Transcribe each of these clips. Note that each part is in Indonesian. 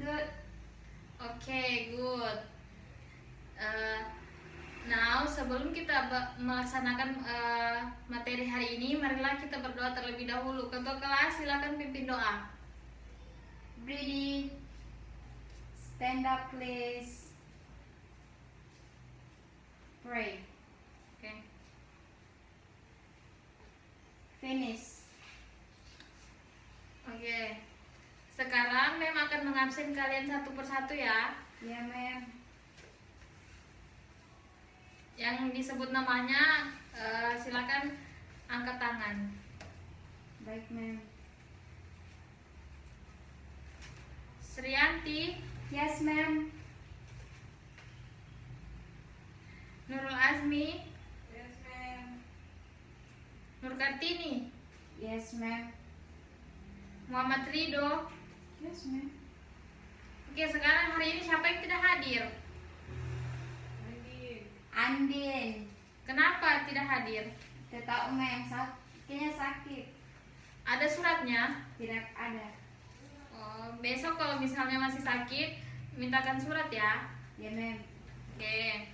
good. Okay, good. Now, sebelum kita melaksanakan materi hari ini, marilah kita berdoa terlebih dahulu. Ketua kelas, silakan pimpin doa. Ready? Stand up, please. Pray. Okay. Finish. Oke. Sekarang Mem akan mengabsen kalian satu persatu ya. Ya, ma'am. Yang disebut namanya silakan angkat tangan. Baik, ma'am. Srianti, Yes, ma'am. Nurul Azmi, Yes, ma'am. Nur Kartini, Yes, ma'am. Muhammad Rido. Yes, ma'am. Oke, sekarang hari ini siapa yang tidak hadir? Andin. Kenapa tidak hadir? Tidak tahu, ma'am. Kayaknya sakit. Ada suratnya? Tidak ada. Oh, besok kalau misalnya masih sakit, mintakan surat ya. Ya, ma'am. Oke.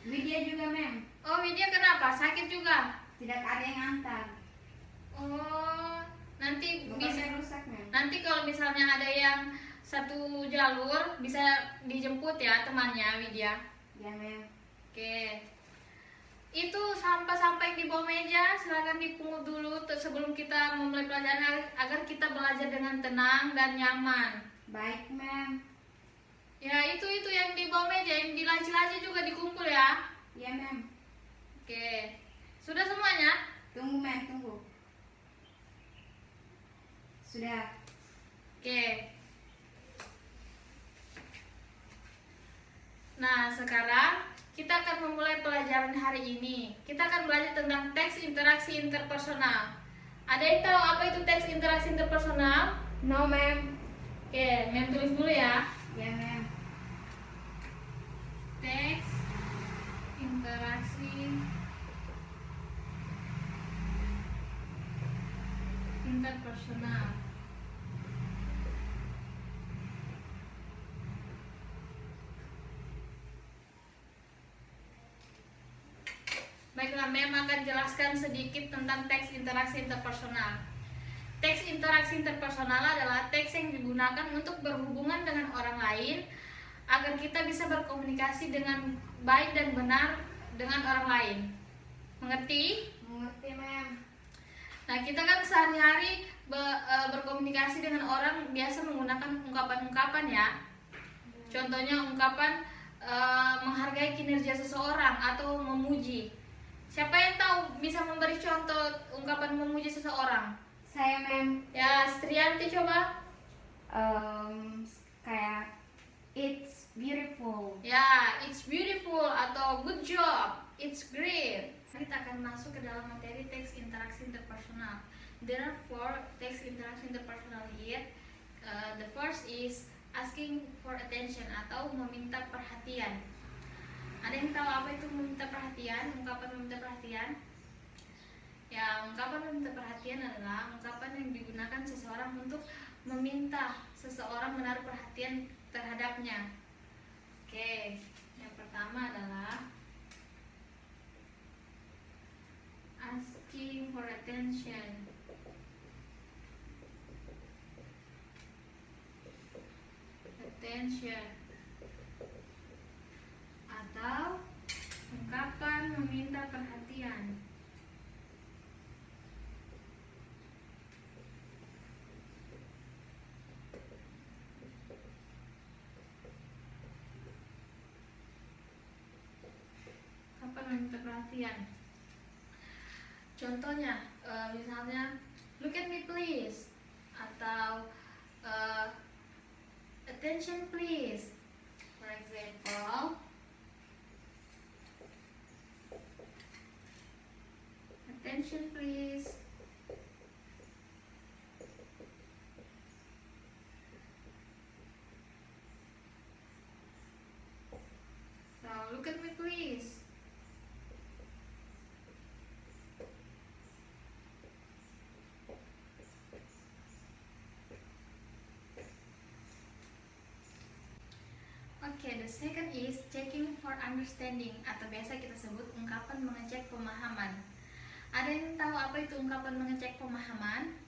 Widya juga, ma'am. Oh, Widya kenapa? Sakit juga? Tidak ada yang antar. Oh, nanti bisa. Motornya rusak, ma'am. Nanti kalau misalnya ada yang satu jalur bisa dijemput ya temannya Widya. Ya, ma'am. Oke. Itu sampah-sampah yang di bawah meja silakan dipungut dulu sebelum kita memulai pelajaran agar kita belajar dengan tenang dan nyaman. Baik, ma'am. Ya, itu yang di bawah meja, yang di laci-laci juga dikumpul ya. Ya, ma'am. Oke. Sudah semuanya? Tunggu, ma'am. Tunggu. Sudah. Oke. Nah, sekarang kita akan memulai pelajaran hari ini. Kita akan belajar tentang teks interaksi interpersonal. Ada yang tahu apa itu teks interaksi interpersonal? No, ma'am. Oke, Mem tulis dulu ya. Ya, ma'am. Teks interaksi interpersonal. Baiklah, Mem akan jelaskan sedikit tentang teks interaksi interpersonal. Teks interaksi interpersonal adalah teks yang digunakan untuk berhubungan dengan orang lain agar kita bisa berkomunikasi dengan baik dan benar dengan orang lain. Mengerti? Mengerti, ma'am. Nah, kita kan sehari-hari berkomunikasi dengan orang biasa menggunakan ungkapan-ungkapan ya. Contohnya ungkapan menghargai kinerja seseorang atau memuji. Siapa yang tahu bisa memberi contoh ungkapan memuji seseorang? Saya, ma'am. Ya, Strianti coba. Kayak it's beautiful. Ya, it's beautiful atau good job, it's great. Kita akan masuk ke dalam materi teks interaksi interpersonal. There are 4 teks interaksi interpersonal here. The first is asking for attention atau meminta perhatian. Ada yang tahu apa itu meminta perhatian? Ungkapan meminta perhatian? Ya, ungkapan meminta perhatian adalah ungkapan yang digunakan seseorang untuk meminta seseorang menaruh perhatian terhadapnya. Oke, yang pertama adalah asking for attention. Attention atau ungkapan meminta perhatian. Ungkapan meminta perhatian. Contohnya, misalnya, look at me please, atau attention please. For example, attention please. So, look at me please. Oke, the second is checking for understanding atau biasa kita sebut ungkapan mengecek pemahaman. Ada yang tahu apa itu ungkapan mengecek pemahaman?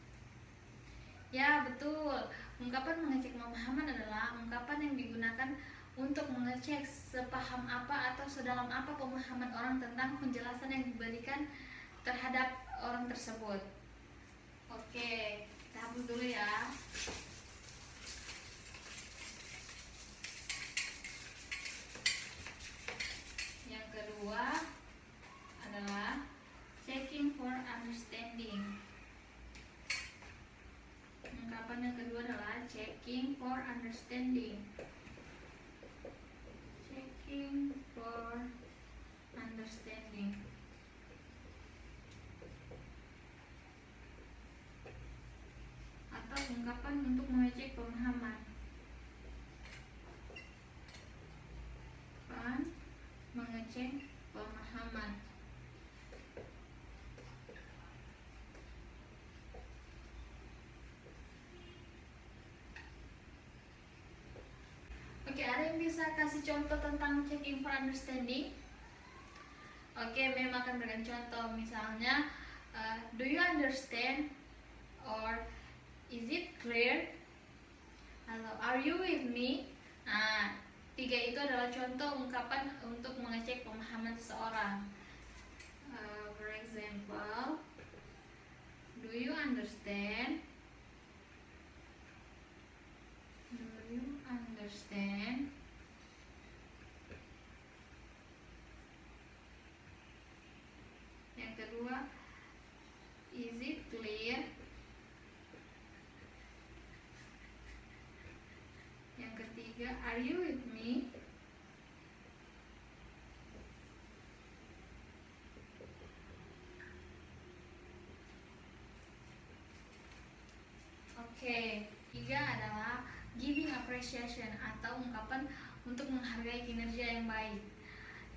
Ya, betul. Ungkapan mengecek pemahaman adalah ungkapan yang digunakan untuk mengecek sepaham apa atau sedalam apa pemahaman orang tentang penjelasan yang diberikan terhadap orang tersebut. Oke, kita hapus dulu ya. Yang kedua adalah checking for understanding. Ungkapan yang kedua adalah checking for understanding. Checking for understanding. Atau ungkapan untuk mengecek pemahaman. Mengecek pemahaman. Oke, ada yang bisa kasih contoh tentang checking for understanding? Oke, Mem akan berikan contoh. Misalnya, do you understand? Or is it clear? Atau are you with me? Nah, tiga itu adalah contoh ungkapan untuk mengecek pemahaman seseorang. For example, do you understand? Do you understand? Yang kedua, is it clear? Yang ketiga, are you with me? Oke, tiga adalah giving appreciation atau ungkapan untuk menghargai kinerja yang baik,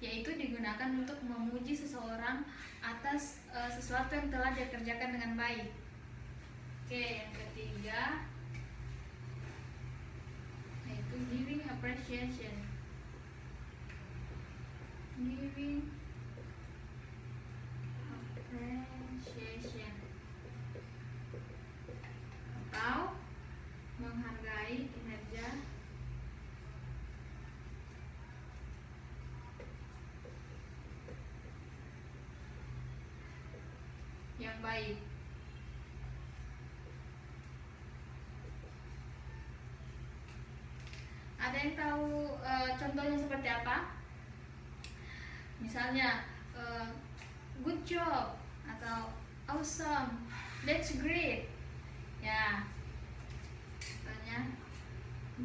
yaitu digunakan untuk memuji seseorang atas sesuatu yang telah dia kerjakan dengan baik. Oke, yang ketiga yaitu giving appreciation. Giving appreciation atau menghargai kinerja yang baik. Ada yang tahu contohnya seperti apa? Misalnya, good job atau awesome, that's great. Ya, contohnya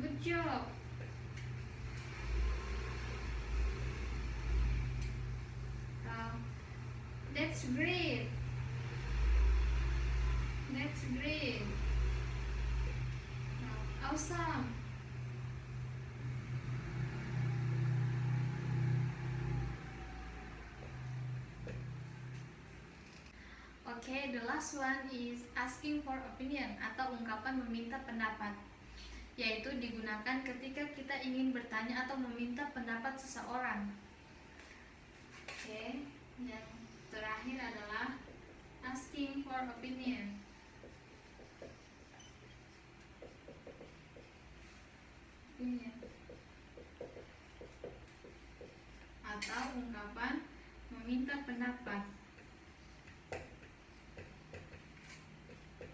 good job, atau that's great, that's great, awesome. Oke, the last one is asking for opinion atau ungkapan meminta pendapat, yaitu digunakan ketika kita ingin bertanya atau meminta pendapat seseorang. Oke, yang terakhir adalah asking for opinion. Atau ungkapan meminta pendapat.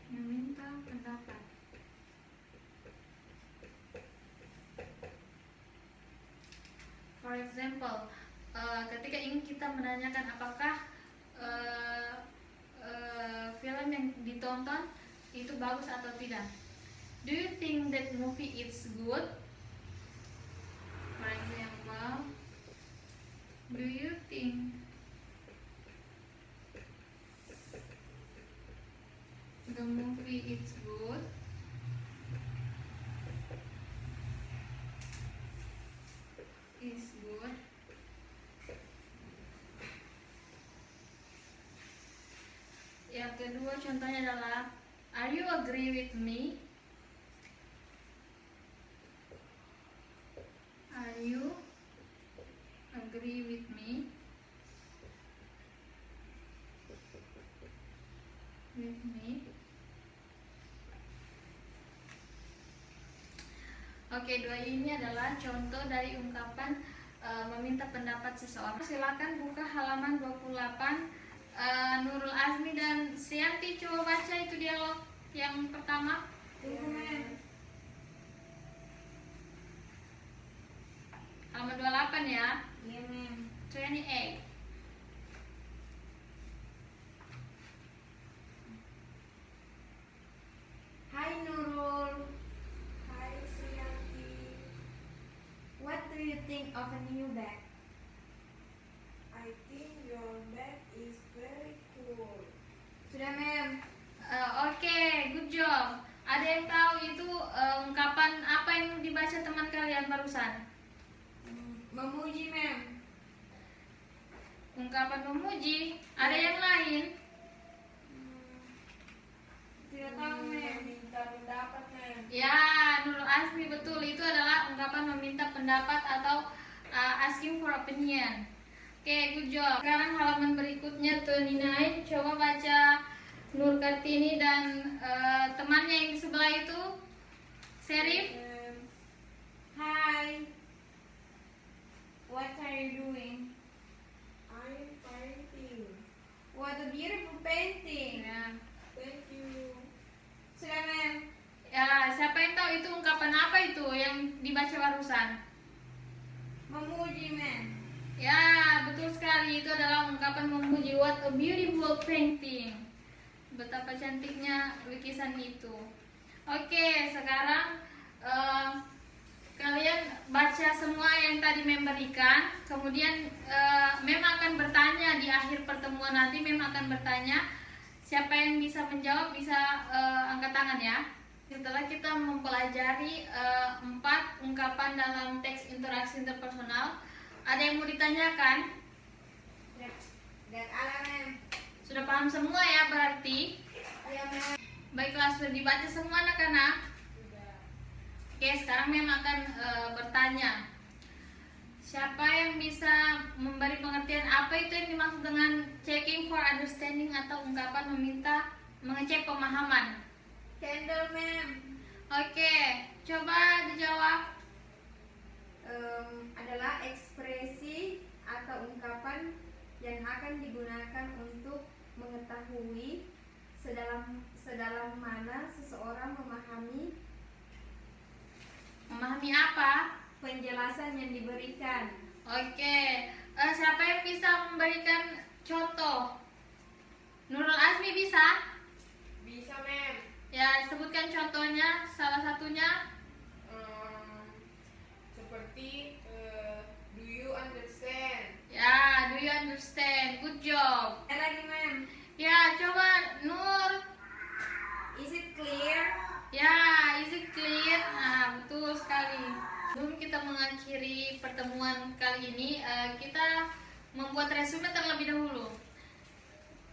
Meminta pendapat. For example, ketika ingin kita menanyakan apakah film yang ditonton itu bagus atau tidak. Do you think that movie is good? For example, do you think the movie is good? Is good. Yang kedua contohnya adalah are you agree with me? Are you Oke, dua ini adalah contoh dari ungkapan meminta pendapat seseorang. Silakan buka halaman 28. Nurul Azmi dan Srianti, coba baca itu dialog yang pertama. Tunggu, mem. Halaman 28 ya. Iya, mem. 28. Hai Nurul. Hi Sriyanti, What do you think of a new bag? I think your bag is very cool. Sudah, mem. Oke, good job. Ada yang tahu itu ungkapan apa yang dibaca teman kalian barusan? Memuji, mem. Ungkapan memuji. Ada yang lain? Tidak tahu, mem. Minta pendapat, mem. Ya, Nurul Azmi betul. Itu adalah ungkapan meminta pendapat atau asking for opinion. Oke, good job. Sekarang halaman berikutnya 29. Coba baca Nur Kartini dan temannya yang di sebelah itu. Serif. Hi. What are you doing? I'm painting. What a beautiful painting. Ya. Thank you. Sudah, mem. Ya, siapa yang tahu itu ungkapan apa itu yang dibaca barusan? Memuji, mem. Ya, betul sekali. Itu adalah ungkapan memuji. What a beautiful painting. Betapa cantiknya lukisan itu. Oke, sekarang kalian baca semua yang tadi Mem berikan. Kemudian Mem akan bertanya di akhir pertemuan nanti. Mem akan bertanya. Siapa yang bisa menjawab bisa angkat tangan ya. Setelah kita mempelajari 4 ungkapan dalam teks interaksi interpersonal, ada yang mau ditanyakan? Dan ala, mem. Sudah paham semua ya berarti? Iya, mem. Baiklah, sudah dibaca semua anak-anak? Oke, sekarang Mem akan bertanya. Siapa yang bisa memberi pengertian apa itu yang dimaksud dengan checking for understanding atau ungkapan meminta mengecek pemahaman? Candle, mem. Oke, coba dijawab. Adalah ekspresi atau ungkapan yang akan digunakan untuk mengetahui sedalam mana seseorang memahami Apa? penjelasan yang diberikan. Oke, siapa yang bisa memberikan contoh? Nurul Azmi bisa? Bisa, mem. Ya, sebutkan contohnya, salah satunya. Seperti do you understand? Ya, do you understand? Good job. Lagi, mem. Ya, coba Nur. Is it clear? Ya, is it clear? Nah, betul sekali. Sebelum kita mengakhiri pertemuan kali ini, kita membuat resume terlebih dahulu.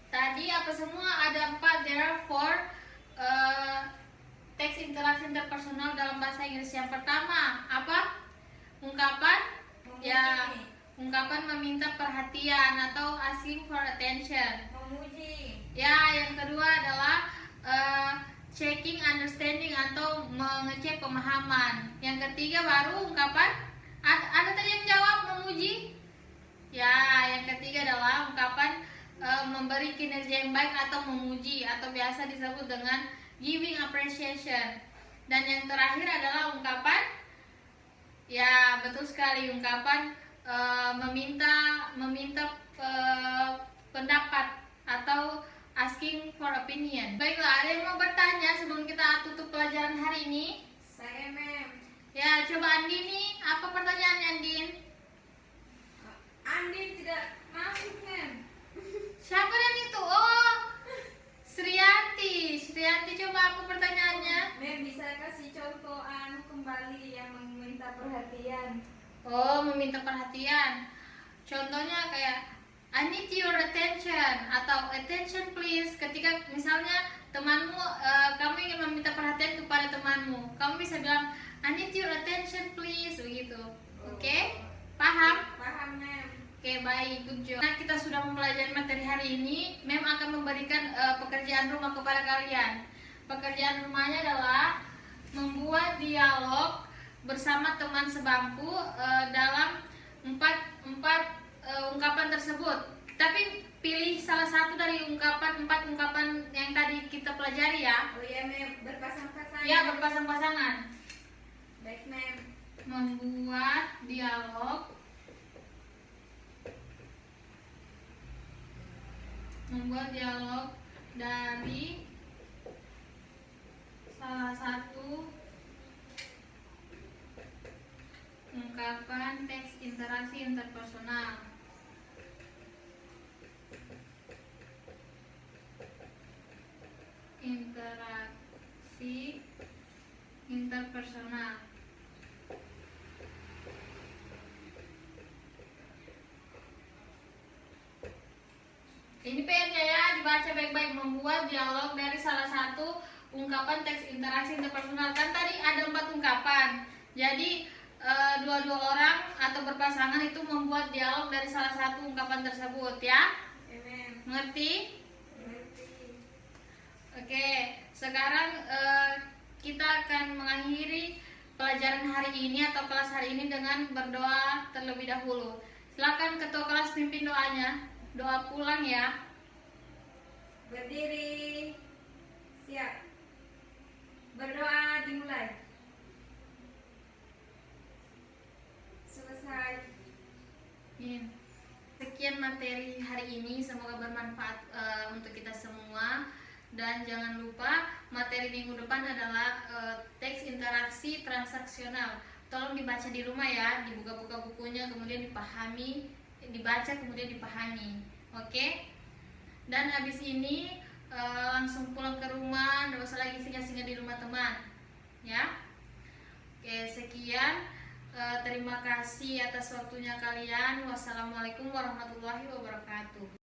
Tadi apa semua ada 4, there are 4 teks interaksi interpersonal dalam bahasa Inggris. Yang pertama, apa? Ungkapan? Memuji. Ya, ungkapan meminta perhatian atau asking for attention. Memuji. Ya, yang kedua adalah checking understanding atau mengecek pemahaman. Yang ketiga baru ungkapan ada tadi yang jawab memuji. Ya, yang ketiga adalah ungkapan memberi kinerja yang baik atau memuji atau biasa disebut dengan giving appreciation. Dan yang terakhir adalah ungkapan, ya betul sekali, ungkapan meminta pendapat atau asking for opinion. Baiklah, ada yang mau bertanya sebelum kita tutup pelajaran hari ini? Saya, mem. Ya, coba Andin nih, apa pertanyaannya Andin? Andin tidak masuk, mem. Siapa dan itu? Oh, Srianti. Srianti, coba apa pertanyaannya? Mem, bisa kasih contoh kembali yang meminta perhatian? Oh, meminta perhatian. Contohnya kayak I need your attention atau attention please. Ketika misalnya temanmu, kamu ingin meminta perhatian kepada temanmu, kamu bisa bilang I need your attention please, begitu. Oke? Paham? Paham, mem. Oke, baik, good job. Nah, kita sudah mempelajari materi hari ini. Mem akan memberikan pekerjaan rumah kepada kalian. Pekerjaan rumahnya adalah membuat dialog bersama teman sebangku dalam empat ungkapan tersebut. Tapi pilih salah satu dari empat ungkapan yang tadi kita pelajari ya. Oh iya mem, berpasang-pasangan. Ya, berpasang-pasangan. Baik mem. Membuat dialog dari salah satu ungkapan teks interaksi interpersonal. Interaksi interpersonal. Ini PR-nya ya, dibaca baik-baik. Membuat dialog dari salah satu ungkapan teks interaksi interpersonal. Kan tadi ada 4 ungkapan. Jadi dua-dua orang atau berpasangan itu membuat dialog dari salah satu ungkapan tersebut ya. Ya mem. Mengerti? Mengerti. Oke, sekarang kita akan mengakhiri pelajaran hari ini atau kelas hari ini dengan berdoa terlebih dahulu. Silakan ketua kelas pimpin doanya. Doa pulang ya. Berdiri. Siap. Berdoa dimulai. Selesai. Sekian materi hari ini, semoga bermanfaat untuk kita semua. Dan jangan lupa materi minggu depan adalah teks interaksi transaksional. Tolong dibaca di rumah ya, dibuka-buka bukunya, kemudian dipahami, dibaca kemudian dipahami. Oke? Dan habis ini langsung pulang ke rumah, tidak usah lagi singgah-singgah di rumah teman. Ya? Oke, sekian. Terima kasih atas waktunya kalian. Wassalamualaikum warahmatullahi wabarakatuh.